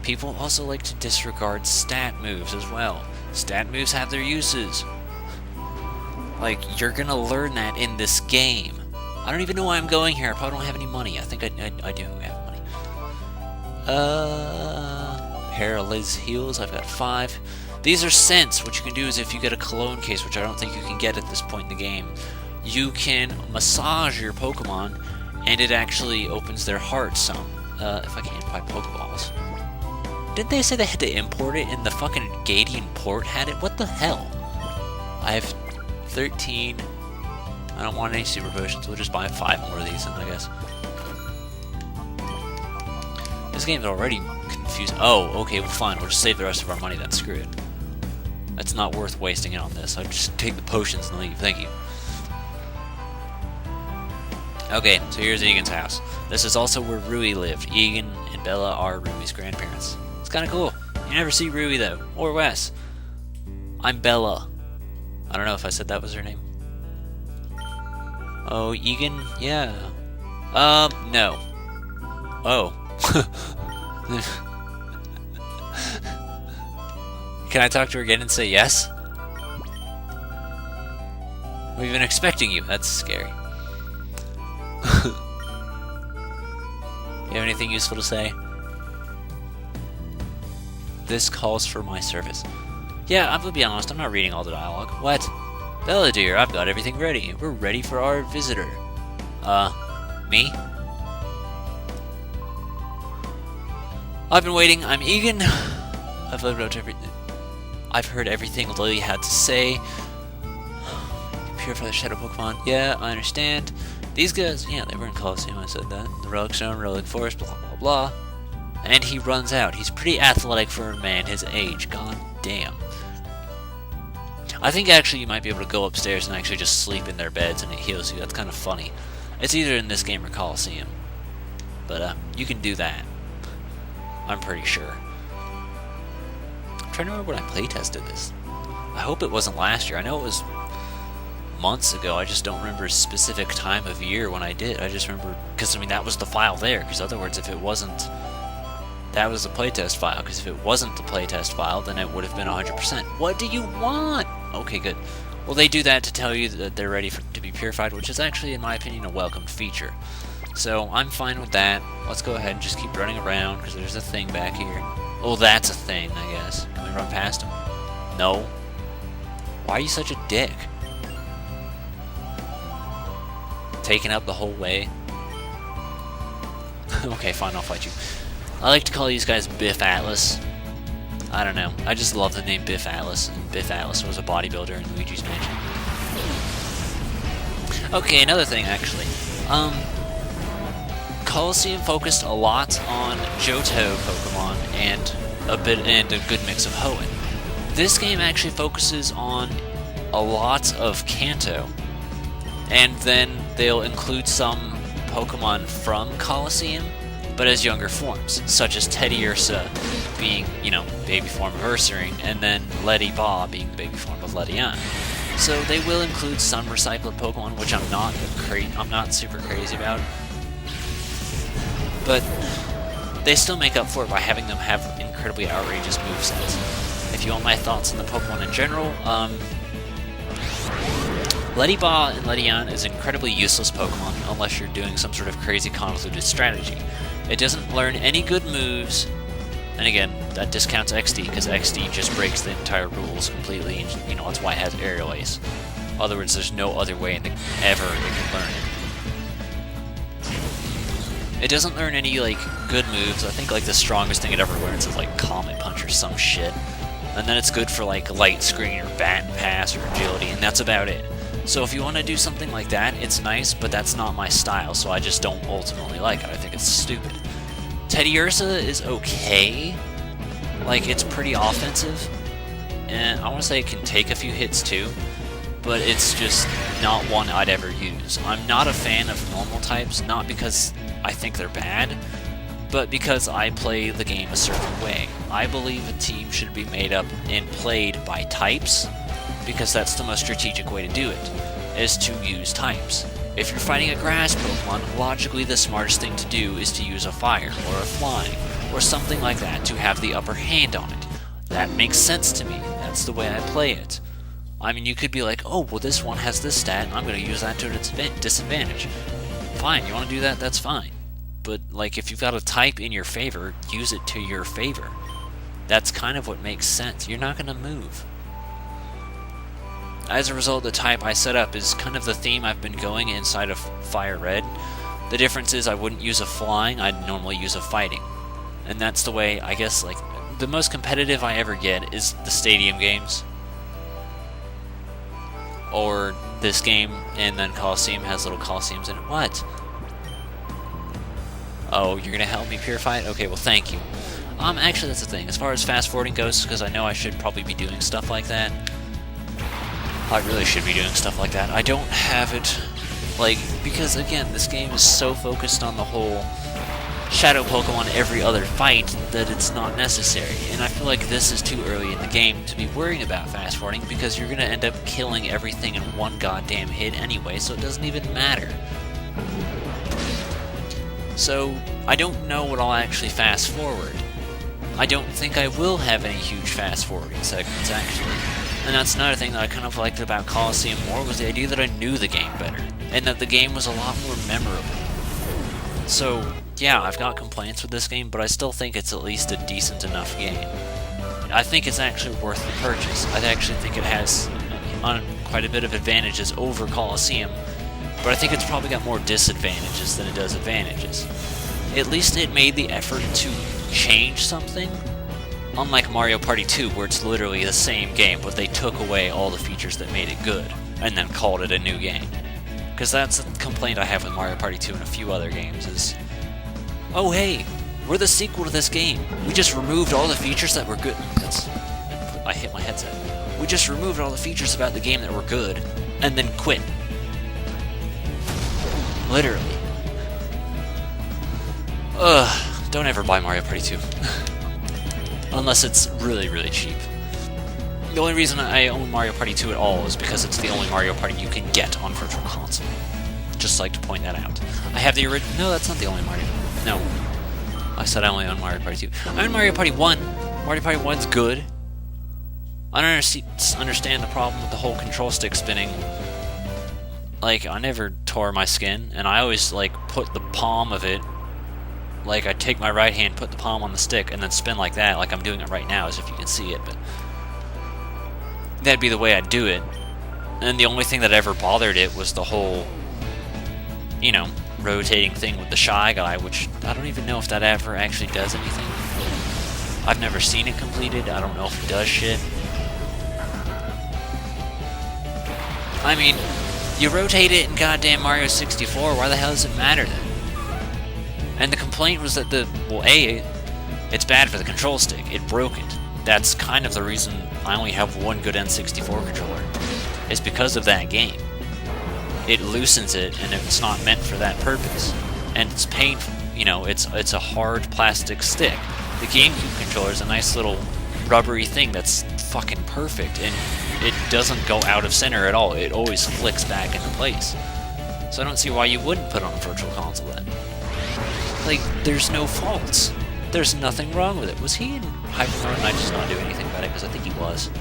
People also like to disregard stat moves as well. Stat moves have their uses. Like, you're gonna learn that in this game. I don't even know why I'm going here. I probably don't have any money. I think I do have money. Paralyzed heals. I've got 5. These are scents. What you can do is if you get a cologne case, which I don't think you can get at this point in the game, you can massage your Pokemon, and it actually opens their heart some. If I can't buy Pokeballs. Didn't they say they had to import it and the fucking Gadian port had it? What the hell? I have 13. I don't want any super potions. We'll just buy 5 more of these then, I guess. This game's already confusing. Oh, okay, well fine. We'll just save the rest of our money then. Screw it. That's not worth wasting it on this. I'll just take the potions and leave. Thank you. Okay, so here's Egan's house. This is also where Rui lived. Egan and Bella are Rui's grandparents. It's kind of cool. You never see Rui, though. Or Wes. I'm Bella. I don't know if I said that was her name. Oh, Egan? Yeah. No. Oh. Can I talk to her again and say yes? We've been expecting you. That's scary. You have anything useful to say? This calls for my service. Yeah, I'm gonna be honest, I'm not reading all the dialogue. What? Bella dear, I've got everything ready. We're ready for our visitor. Me? I've been waiting. I'm Egan. I've lived up to everything. I've heard everything Lily had to say. Purify the shadow Pokemon. Yeah, I understand. These guys, yeah, they were in Colosseum, I said that. The Relic Stone, Relic Forest, blah, blah, blah. And he runs out. He's pretty athletic for a man his age. God damn. I think actually you might be able to go upstairs and actually just sleep in their beds and it heals you. That's kind of funny. It's either in this game or Colosseum. But, you can do that. I'm pretty sure. I'm trying to remember when I playtested this. I hope it wasn't last year. I know it was months ago. I just don't remember a specific time of year when I did. I just remember, because I mean that was the file there, because in other words, if it wasn't, that was the playtest file, because if it wasn't the playtest file, then it would have been 100%. What do you want? Okay, good. Well, they do that to tell you that they're ready to be purified, which is actually, in my opinion, a welcomed feature. So I'm fine with that. Let's go ahead and just keep running around, because there's a thing back here. Oh, that's a thing, I guess. Can we run past him? No. Why are you such a dick? Taken up the whole way. Okay, fine, I'll fight you. I like to call these guys Biff Atlas. I don't know. I just love the name Biff Atlas. And Biff Atlas was a bodybuilder in Luigi's Mansion. Okay, another thing actually. Colosseum focused a lot on Johto Pokemon and a good mix of Hoenn. This game actually focuses on a lot of Kanto. And then they'll include some Pokemon from Colosseum, but as younger forms, such as Teddiursa being, you know, baby form of Ursaring, and then Letty Ba being the baby form of Ledian. So they will include some recycled Pokemon, which I'm not super crazy about. But they still make up for it by having them have incredibly outrageous movesets. If you want my thoughts on the Pokemon in general, Letty Ba and Ledian is an incredibly useless Pokemon unless you're doing some sort of crazy convoluted strategy. It doesn't learn any good moves, and again, that discounts XD, because XD just breaks the entire rules completely, and you know, that's why it has Aerial Ace. In other words, there's no other way ever it can learn it. It doesn't learn any, like, good moves. I think, like, the strongest thing it ever learns is, like, Comet Punch or some shit. And then it's good for, like, Light Screen or Bat Pass or Agility, and that's about it. So if you want to do something like that, it's nice, but that's not my style, so I just don't ultimately like it. I think it's stupid. Teddiursa is okay. Like, it's pretty offensive. And I want to say it can take a few hits too, but it's just not one I'd ever use. I'm not a fan of normal types, not because I think they're bad, but because I play the game a certain way. I believe a team should be made up and played by types, because that's the most strategic way to do it, is to use types. If you're fighting a grass Pokemon, logically the smartest thing to do is to use a fire, or a flying, or something like that to have the upper hand on it. That makes sense to me. That's the way I play it. I mean, you could be like, oh, well, this one has this stat, and I'm going to use that to its disadvantage. Fine, you want to do that, that's fine. But, like, if you've got a type in your favor, use it to your favor. That's kind of what makes sense. You're not going to move. As a result, the type I set up is kind of the theme I've been going inside of Fire Red. The difference is I wouldn't use a flying, I'd normally use a fighting. And that's the way, I guess, like, the most competitive I ever get is the stadium games. Or this game, and then Coliseum has little Coliseums in it. What? Oh, you're gonna help me purify it? Okay, well, thank you. Actually, that's the thing. As far as fast forwarding goes, because I know I should probably be doing stuff like that. I really should be doing stuff like that. I don't have it, like, because again, this game is so focused on the whole Shadow Pokemon every other fight that it's not necessary. And I feel like this is too early in the game to be worrying about fast forwarding because you're gonna end up killing everything in one goddamn hit anyway, so it doesn't even matter. So, I don't know what I'll actually fast forward. I don't think I will have any huge fast forwarding segments, actually. And that's another thing that I kind of liked about Coliseum more, was the idea that I knew the game better, and that the game was a lot more memorable. So, yeah, I've got complaints with this game, but I still think it's at least a decent enough game. I think it's actually worth the purchase. I actually think it has quite a bit of advantages over Coliseum, but I think it's probably got more disadvantages than it does advantages. At least it made the effort to change something, unlike Mario Party 2, where it's literally the same game, but they took away all the features that made it good, and then called it a new game. Because that's a complaint I have with Mario Party 2 and a few other games, is, oh hey, we're the sequel to this game. We just removed all the features that were good. I hit my headset. We just removed all the features about the game that were good, and then quit. Literally. Ugh, don't ever buy Mario Party 2. Unless it's really, really cheap. The only reason I own Mario Party 2 at all is because it's the only Mario Party you can get on Virtual Console. Just like to point that out. I have the original. No, that's not the only Mario. No. I said I only own Mario Party 2. I own Mario Party 1. Mario Party 1's good. I don't understand the problem with the whole control stick spinning. Like, I never tore my skin, and I always, like, put the palm of it. Like, I take my right hand, put the palm on the stick, and then spin like that, like I'm doing it right now, as if you can see it, but that'd be the way I'd do it. And the only thing that ever bothered it was the whole, you know, rotating thing with the Shy Guy, which I don't even know if that ever actually does anything. I've never seen it completed. I don't know if it does shit. I mean, you rotate it in goddamn Mario 64, why the hell does it matter then? And the complaint was that it's bad for the control stick. It broke it. That's kind of the reason I only have one good N64 controller. It's because of that game. It loosens it, and it's not meant for that purpose. And it's painful. You know, it's a hard plastic stick. The GameCube controller is a nice little rubbery thing that's fucking perfect, and it doesn't go out of center at all. It always flicks back into place. So I don't see why you wouldn't put on a Virtual Console then. Like, there's no faults. There's nothing wrong with it. Was he in Hyper and I just not do anything about it? Because I think he was.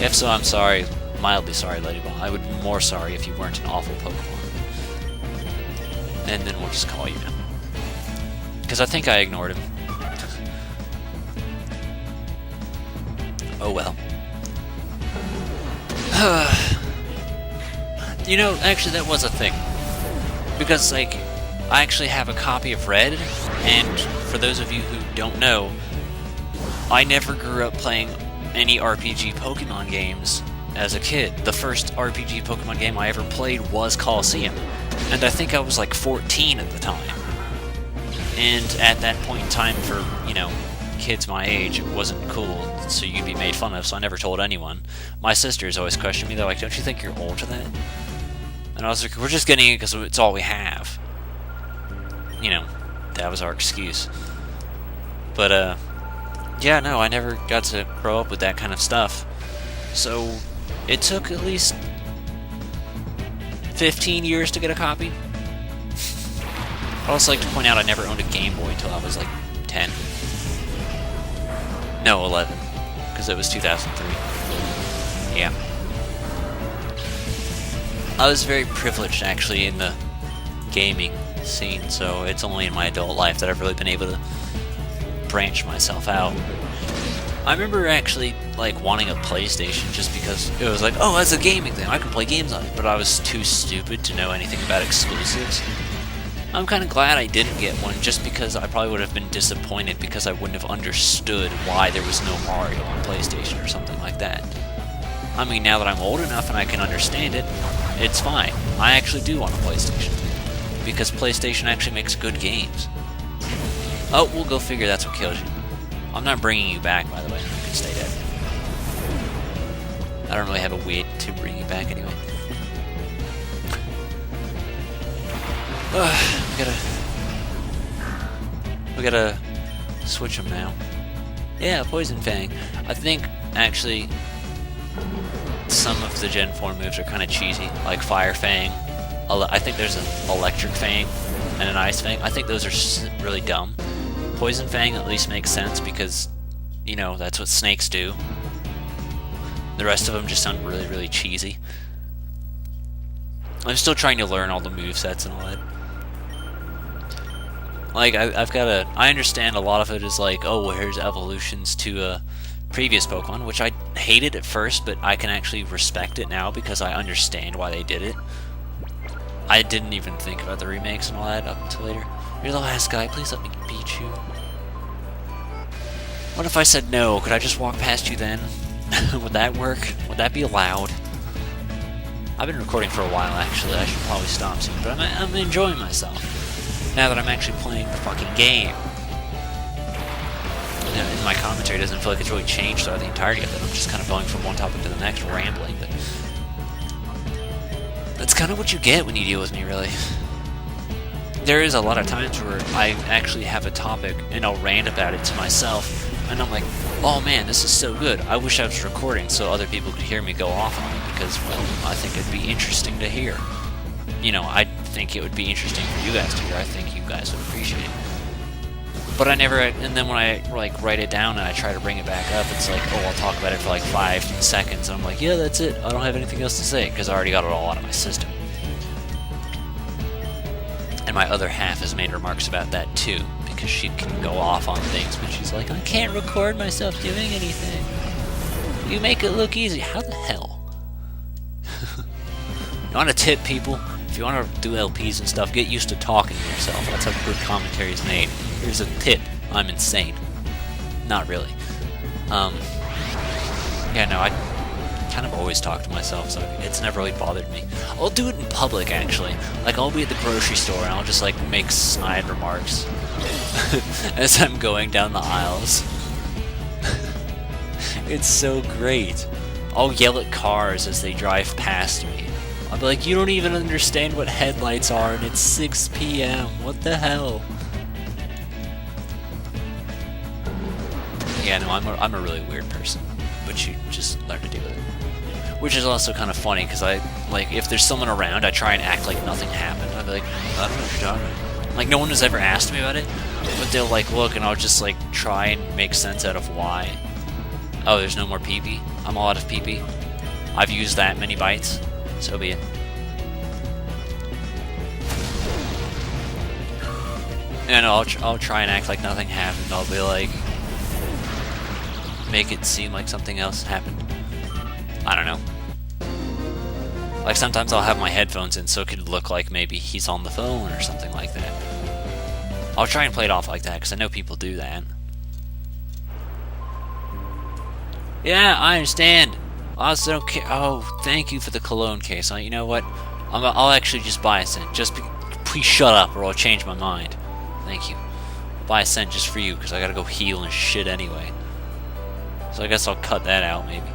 If so, I'm sorry. Mildly sorry, Ladyball. I would be more sorry if you weren't an awful Pokemon. And then we'll just call you now. Because I think I ignored him. Oh well. You know, actually that was a thing. Because, like, I actually have a copy of Red, and for those of you who don't know, I never grew up playing any RPG Pokemon games as a kid. The first RPG Pokemon game I ever played was Coliseum, and I think I was like 14 at the time. And at that point in time, for, you know, kids my age, it wasn't cool, so you'd be made fun of, so I never told anyone. My sisters always questioned me, they're like, don't you think you're old for that? And I was like, we're just getting it because it's all we have. You know, that was our excuse. But, yeah, no, I never got to grow up with that kind of stuff. So, it took at least 15 years to get a copy. I'd also like to point out I never owned a Game Boy until I was like 10. No, 11. Because it was 2003. Yeah. I was very privileged actually in the gaming scene, so it's only in my adult life that I've really been able to branch myself out. I remember actually like wanting a PlayStation just because it was like, oh, that's a gaming thing, I can play games on it, but I was too stupid to know anything about exclusives. I'm kind of glad I didn't get one, just because I probably would have been disappointed because I wouldn't have understood why there was no Mario on PlayStation or something like that. I mean, now that I'm old enough and I can understand it, it's fine. I actually do want a PlayStation, because PlayStation actually makes good games. Oh, we'll go figure that's what kills you. I'm not bringing you back, by the way. You can stay dead. I don't really have a way to bring you back anyway. We gotta switch them now. Yeah, Poison Fang. I think, actually, some of the Gen 4 moves are kind of cheesy, like Fire Fang. I think there's an Electric Fang and an Ice Fang. I think those are really dumb. Poison Fang at least makes sense because, you know, that's what snakes do. The rest of them just sound really, really cheesy. I'm still trying to learn all the movesets and all that. Like, I understand a lot of it is like, oh, well, here's evolutions to previous Pokemon, which I hated at first, but I can actually respect it now because I understand why they did it. I didn't even think about the remakes and all that up until later. You're the last guy, please let me beat you. What if I said no? Could I just walk past you then? Would that work? Would that be allowed? I've been recording for a while, actually. I should probably stop soon, but I'm enjoying myself. Now that I'm actually playing the fucking game. And my commentary doesn't feel like it's really changed throughout the entirety of it. I'm just kind of going from one topic to the next, rambling, but that's kind of what you get when you deal with me, really. There is a lot of times where I actually have a topic and I'll rant about it to myself, and I'm like, oh man, this is so good. I wish I was recording so other people could hear me go off on it, because, well, I think it'd be interesting to hear. You know, I think it would be interesting for you guys to hear. I think you guys would appreciate it. But I never, and then when I like write it down and I try to bring it back up, it's like, oh, I'll talk about it for like 5 seconds, and I'm like, yeah, that's it. I don't have anything else to say, because I already got it all out of my system. And my other half has made remarks about that too, because she can go off on things, but she's like, I can't record myself doing anything. You make it look easy. How the hell? You want to tip people? If you want to do LPs and stuff, get used to talking to yourself. That's how good commentary is made. Here's a tip. I'm insane. Not really. Yeah, no, I kind of always talk to myself, so it's never really bothered me. I'll do it in public, actually. Like, I'll be at the grocery store, and I'll just, like, make snide remarks as I'm going down the aisles. It's so great. I'll yell at cars as they drive past me. I'll be like, you don't even understand what headlights are, and it's 6 p.m. What the hell? Yeah, no, I'm a really weird person, but you just learn to deal with it. Which is also kind of funny, because if there's someone around, I try and act like nothing happened. I'll be like, I don't know what you're talking about. Like, no one has ever asked me about it, but they'll, like, look, and I'll just, like, try and make sense out of why. Oh, there's no more pee-pee? I'm all out of pee-pee. I've used that many bites. So be it. And I'll try and act like nothing happened. I'll be like, make it seem like something else happened. I don't know. Like, sometimes I'll have my headphones in so it could look like maybe he's on the phone or something like that. I'll try and play it off like that, because I know people do that. Yeah, I understand. I also don't care. Oh, thank you for the cologne case. You know what? I'll actually just buy a scent. Please shut up, or I'll change my mind. Thank you. I'll buy a scent just for you, because I gotta go heal and shit anyway. So I guess I'll cut that out, maybe.